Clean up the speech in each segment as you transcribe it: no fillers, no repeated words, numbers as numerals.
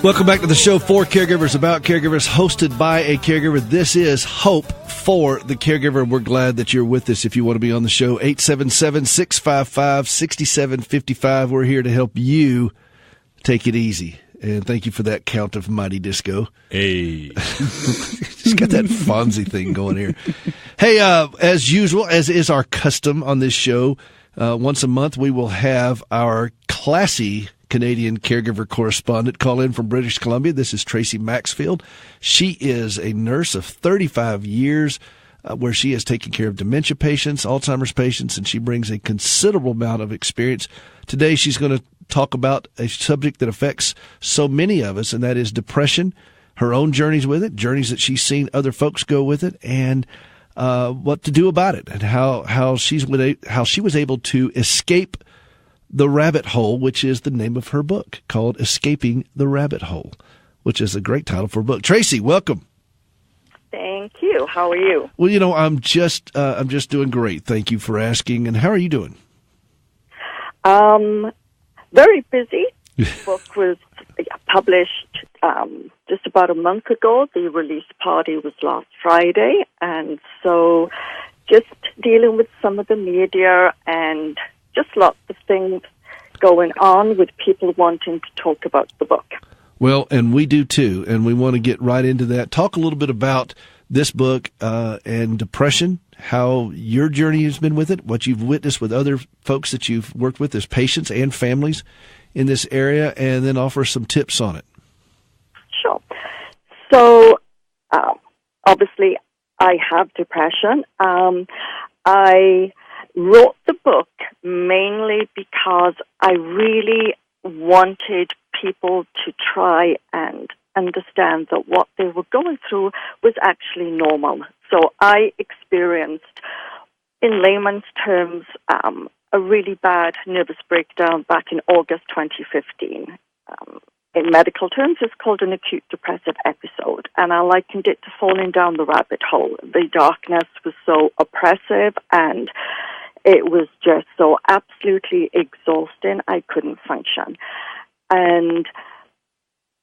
Welcome back to the show for caregivers, about caregivers, hosted by a caregiver. This is Hope for the Caregiver. We're glad that you're with us. If you want to be on the show, 877-655-6755. We're here to help you take it easy. And thank you for that count of Mighty Disco. Hey. Just got that Fonzie thing going here. Hey, as usual, as is our custom on this show, once a month we will have our classy Canadian caregiver correspondent call in from British Columbia. This is Tracey Maxfield. She is a nurse of 35 years where she has taken care of dementia patients, Alzheimer's patients, and she brings a considerable amount of experience. Today she's going to talk about a subject that affects so many of us, and that is depression, her own journeys with it, journeys that she's seen other folks go with it, and what to do about it, and how she was able to escape the rabbit hole, which is the name of her book, called Escaping the Rabbit Hole, which is a great title for a book. Tracey, welcome. Thank you. How are you? Well, you know, I'm just doing great. Thank you for asking. And how are you doing? Very busy. The book was published just about a month ago. The release party was last Friday, and so just dealing with some of the media and just lots of things going on with people wanting to talk about the book. Well, and we do too, and we want to get right into that. Talk a little bit about this book and depression, how your journey has been with it, what you've witnessed with other folks that you've worked with as patients and families in this area, and then offer some tips on it. Sure. So, obviously, I have depression. I wrote the book mainly because I really wanted people to try and understand that what they were going through was actually normal. So I experienced, in layman's terms, a really bad nervous breakdown back in August 2015. In medical terms, it's called an acute depressive episode, and I likened it to falling down the rabbit hole. The darkness was so oppressive, and it was just so absolutely exhausting, I couldn't function. And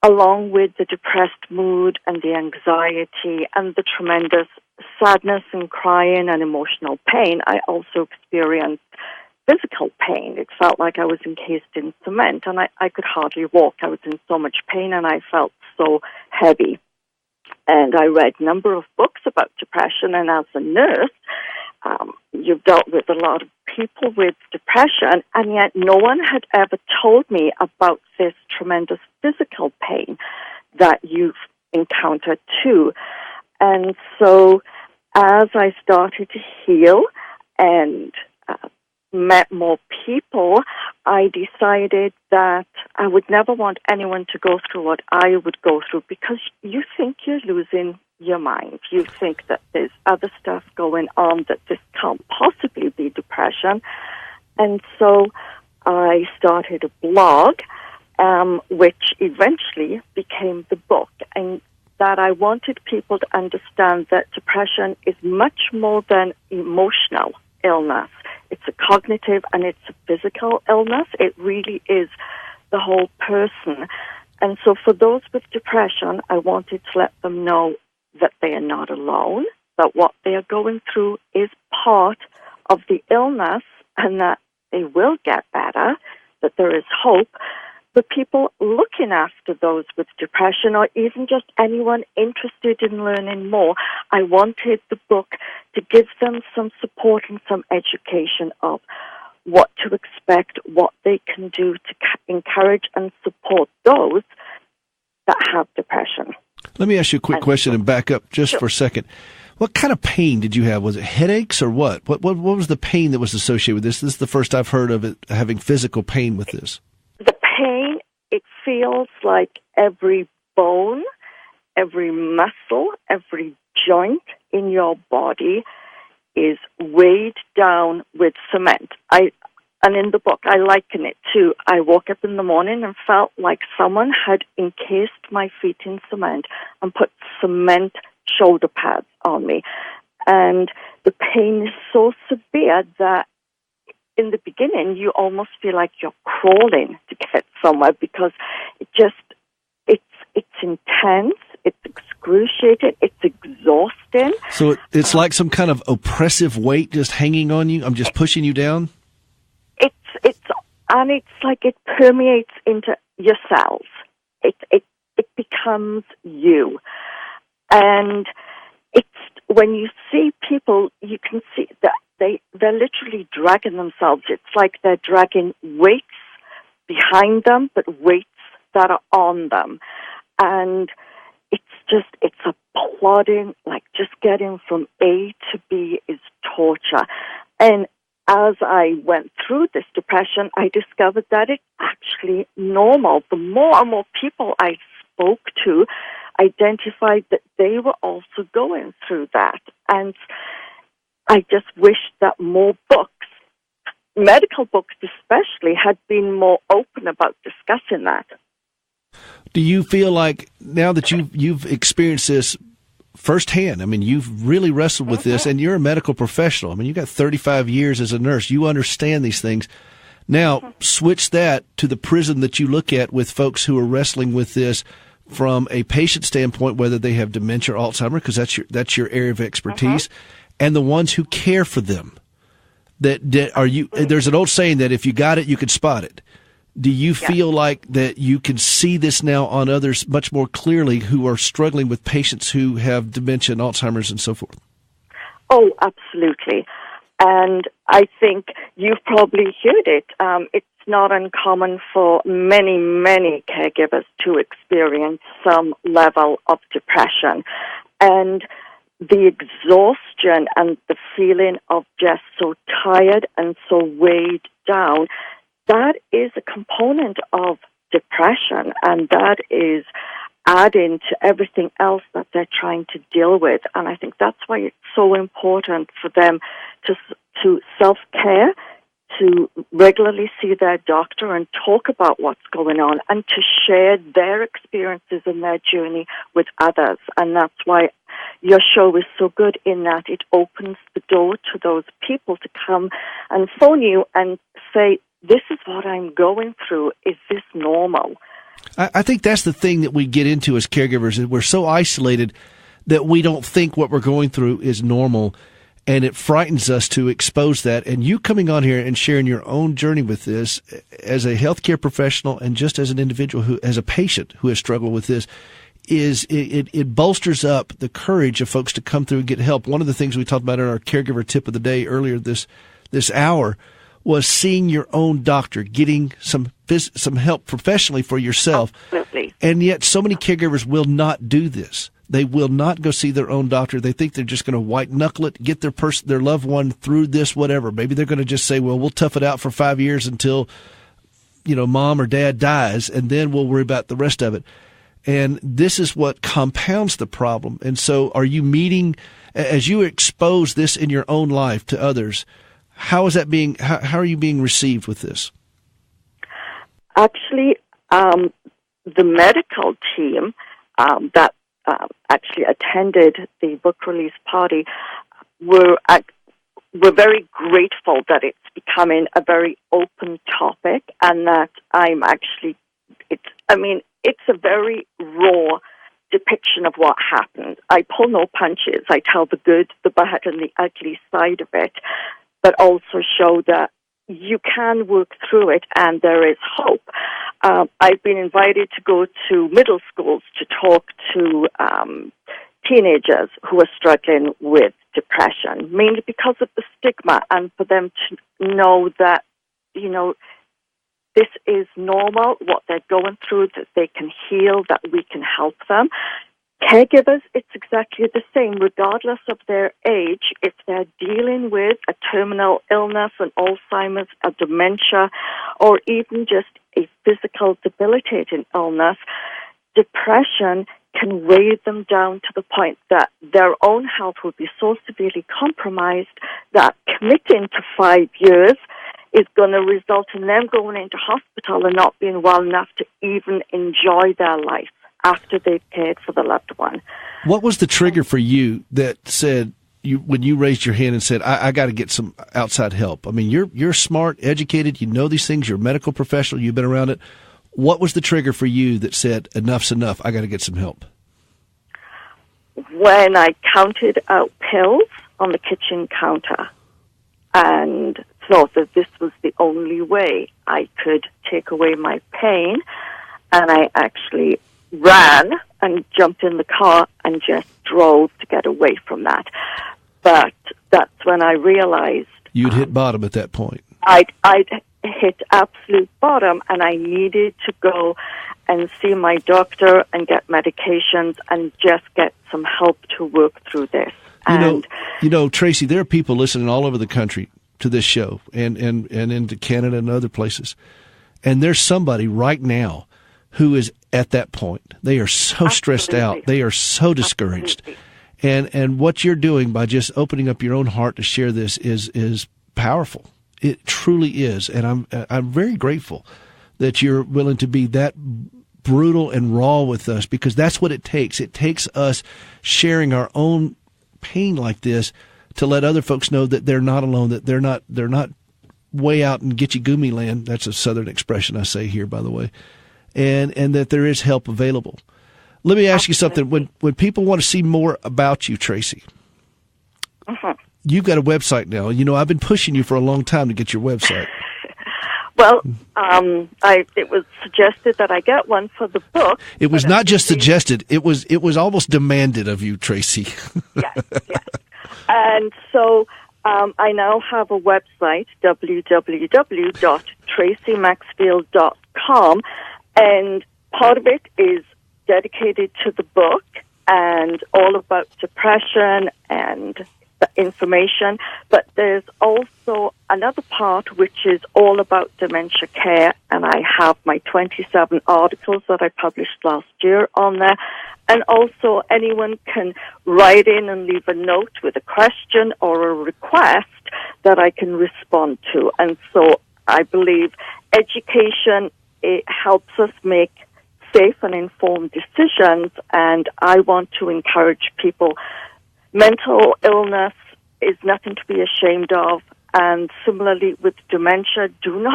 along with the depressed mood and the anxiety and the tremendous sadness and crying and emotional pain, I also experienced physical pain. It felt like I was encased in cement, and I could hardly walk. I was in so much pain, and I felt so heavy. And I read a number of books about depression, and as a nurse, you've dealt with a lot of people with depression, and yet no one had ever told me about this tremendous physical pain that you've encountered too. And so as I started to heal and met more people, I decided that I would never want anyone to go through what I would go through, because you think you're losing your mind. You think that there's other stuff going on, that this can't possibly be depression. And so I started a blog, which eventually became the book, and that I wanted people to understand that depression is much more than emotional illness. It's a cognitive and it's a physical illness. It really is the whole person. And so for those with depression, I wanted to let them know that they are not alone, that what they are going through is part of the illness, and that they will get better, that there is hope. But people looking after those with depression, or even just anyone interested in learning more, I wanted the book to give them some support and some education of what to expect, what they can do to encourage and support those that have depression. Let me ask you a quick question and back up just for a second. What kind of pain did you have? Was it headaches or what? What was the pain that was associated with this? This is the first I've heard of it having physical pain with this. The pain, it feels like every bone, every muscle, every joint in your body is weighed down with cement. And in the book, I liken it to, I woke up in the morning and felt like someone had encased my feet in cement and put cement shoulder pads on me. And the pain is so severe that in the beginning, you almost feel like you're crawling to get somewhere, because it's intense. It's excruciating. It's exhausting. So it's like some kind of oppressive weight just hanging on you. I'm just pushing you down. It's like it permeates into your cells. It becomes you. And it's when you see people, you can see that they're literally dragging themselves. It's like they're dragging weights behind them, but weights that are on them. And it's a plodding, like just getting from A to B is torture. And as I went through this depression, I discovered that it's actually normal. The more and more people I spoke to identified that they were also going through that. And I just wish that more books, medical books especially, had been more open about discussing that. Do you feel like now that you've experienced this firsthand, I mean, you've really wrestled with this, and you're a medical professional. I mean, you've got 35 years as a nurse. You understand these things. Now, switch that to the prism that you look at with folks who are wrestling with this from a patient standpoint, whether they have dementia or Alzheimer's, because that's your area of expertise, and the ones who care for them. There's an old saying that if you got it, you can spot it. Do you feel like that you can see this now on others much more clearly who are struggling with patients who have dementia and Alzheimer's and so forth? Oh, absolutely. And I think you've probably heard it. It's not uncommon for many, many caregivers to experience some level of depression. And the exhaustion and the feeling of just so tired and so weighed down, that is a component of depression, and that is adding to everything else that they're trying to deal with. And I think that's why it's so important for them to self-care, to regularly see their doctor and talk about what's going on, and to share their experiences and their journey with others. And that's why your show is so good in that it opens the door to those people to come and phone you and say, this is what I'm going through. Is this normal? I think that's the thing that we get into as caregivers, is we're so isolated that we don't think what we're going through is normal, and it frightens us to expose that. And you coming on here and sharing your own journey with this as a healthcare professional and just as an individual as a patient who has struggled with this, it bolsters up the courage of folks to come through and get help. One of the things we talked about in our caregiver tip of the day earlier this hour was seeing your own doctor, getting some help professionally for yourself. Absolutely. And yet so many caregivers will not do this. They will not go see their own doctor. They think they're just going to white knuckle it, get their loved one through this, whatever. Maybe they're going to just say, well, we'll tough it out for 5 years until, mom or dad dies, and then we'll worry about the rest of it. And this is what compounds the problem. And so are you meeting, as you expose this in your own life to others, how is that how are you being received with this? Actually, the medical team that actually attended the book release party were very grateful that it's becoming a very open topic, and that it's a very raw depiction of what happened. I pull no punches. I tell the good, the bad, and the ugly side of it, but also show that you can work through it and there is hope. I've been invited to go to middle schools to talk to teenagers who are struggling with depression, mainly because of the stigma, and for them to know that, this is normal, what they're going through, that they can heal, that we can help them. Caregivers, it's exactly the same, regardless of their age. If they're dealing with a terminal illness, an Alzheimer's, a dementia, or even just a physical debilitating illness, depression can weigh them down to the point that their own health will be so severely compromised that committing to 5 years is going to result in them going into hospital and not being well enough to even enjoy their life after they've cared for the loved one. What was the trigger for you that said, when you raised your hand and said, I got to get some outside help? I mean, you're smart, educated, you know these things, you're a medical professional, you've been around it. What was the trigger for you that said, enough's enough, I got to get some help? when I counted out pills on the kitchen counter and thought that this was the only way I could take away my pain, and I actually ran and jumped in the car and just drove to get away from that. But that's when I realized you'd hit bottom at that point. I'd hit absolute bottom, and I needed to go and see my doctor and get medications and just get some help to work through this. You know, Tracey, there are people listening all over the country to this show and into Canada and other places. And there's somebody right now who is at that point. They are so stressed out. They are so discouraged. And what you're doing by just opening up your own heart to share this is powerful. It truly is. And I'm very grateful that you're willing to be that brutal and raw with us, because that's what it takes. It takes us sharing our own pain like this to let other folks know that they're not alone, that they're not way out in Gitchy Goomy land. That's a Southern expression I say here, by the way. And that there is help available. Let me ask you something. When people want to see more about you, Tracey, you've got a website now. You know, I've been pushing you for a long time to get your website. Well, it was suggested that I get one for the book. It was not just suggested; it was almost demanded of you, Tracey. Yes. And so I now have a website, www.traceymaxfield.com, and part of it is dedicated to the book and all about depression and the information, but there's also another part which is all about dementia care, and I have my 27 articles that I published last year on there. And also anyone can write in and leave a note with a question or a request that I can respond to. And so I believe education, it helps us make safe and informed decisions, and I want to encourage people. Mental illness is nothing to be ashamed of, and similarly with dementia, depression,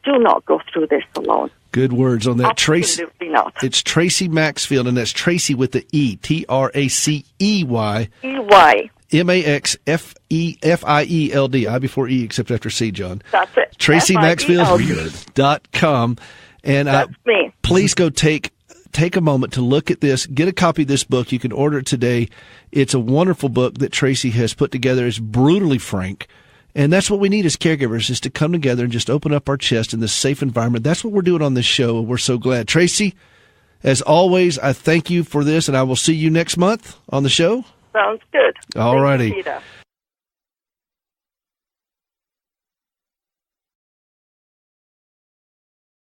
do not go through this alone. Good words on that. Absolutely not. It's Tracey Maxfield, and that's Tracey with the E, Tracey. EY. Maxfield. I before E, except after C, John. That's it. TraceyMaxfield.com. And that's me. Please go take a moment to look at this. Get a copy of this book. You can order it today. It's a wonderful book that Tracey has put together. It's brutally frank. And that's what we need as caregivers, is to come together and just open up our chest in this safe environment. That's what we're doing on this show, and we're so glad. Tracey, as always, I thank you for this, and I will see you next month on the show. Sounds good. All righty.